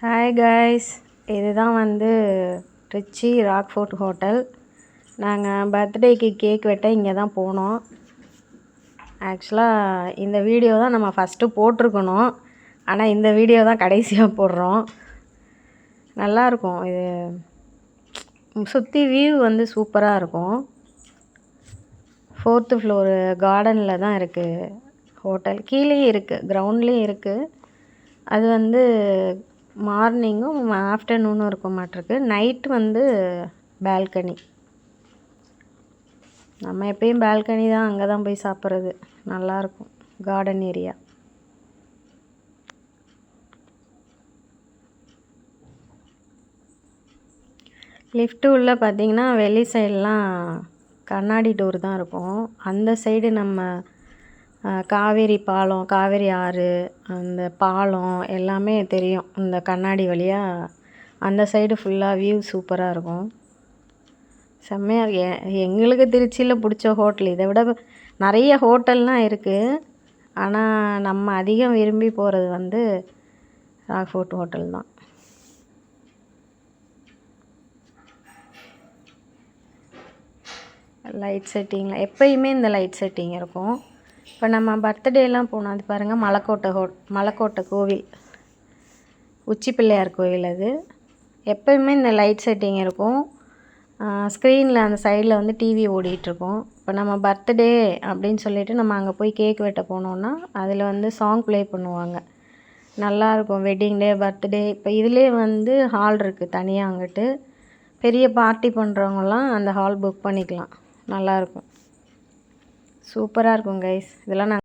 Hi guys, இதுதான் rich Rockford hotel. நாங்கள் பர்த்டேக்கு கேக் வெட்ட இங்கே தான் போனோம். ஆக்சுவலாக இந்த வீடியோ தான் நம்ம ஃபஸ்ட்டு போட்டிருக்கணும், ஆனால் இந்த வீடியோ தான் கடைசியாக போடுறோம். நல்லாயிருக்கும். இது சுற்றி வியூ சூப்பராக இருக்கும். 4th ஃப்ளோரு கார்டனில் தான் இருக்குது ஹோட்டல். கீழேயும் இருக்குது, கிரவுண்ட்லேயும் இருக்குது. அது மார்னிங்கும் ஆஃப்டர்நூனும் இருக்க மாட்டிருக்கு. Night balcony. நம்ம எப்பயும் பால்கனி தான், அங்கே தான் போய் சாப்பிட்றது. நல்லாயிருக்கும் கார்டன் ஏரியா. லிஃப்ட்டு உள்ளே பார்த்திங்கன்னா வெளி சைடெலாம் கண்ணாடி டோர் தான் இருக்கும். அந்த சைடு நம்ம காவேரி பாலம், காவேரி ஆறு, அந்த பாலம் எல்லாமே தெரியும். இந்த கண்ணாடி வழியாக அந்த சைடு ஃபுல்லாக வியூ சூப்பராக இருக்கும். செம்மையாக இருக்கு. எங்களுக்கு திருச்சியில் பிடிச்ச ஹோட்டல். இதை விட நிறைய ஹோட்டல்லாம் இருக்குது, ஆனால் நம்ம அதிகம் விரும்பி போகிறது ராக்ஃபோர்ட் ஹோட்டல் தான். லைட் செட்டிங்கில் எப்போயுமே இந்த லைட் செட்டிங் இருக்கும். இப்போ நம்ம பர்த்டேலாம் போனோம், அது பாருங்கள், மலைக்கோட்டை கோவில், உச்சி பிள்ளையார் கோவில். அது எப்போயுமே இந்த லைட் செட்டிங் இருக்கும். ஸ்க்ரீனில் அந்த சைடில் டிவி ஓடிட்டுருக்கும். இப்போ நம்ம பர்த்டே அப்படின்னு சொல்லிவிட்டு நம்ம அங்கே போய் கேக் வெட்ட போனோன்னா அதில் சாங் ப்ளே பண்ணுவாங்க. நல்லாயிருக்கும். Wedding day, birthday. இப்போ இதிலே ஹால் இருக்குது தனியாக. அங்கிட்டு பெரிய பார்ட்டி பண்ணுறவங்கலாம் அந்த ஹால் புக் பண்ணிக்கலாம். நல்லாயிருக்கும். சூப்பராக இருக்கும் கைஸ். இதெல்லாம்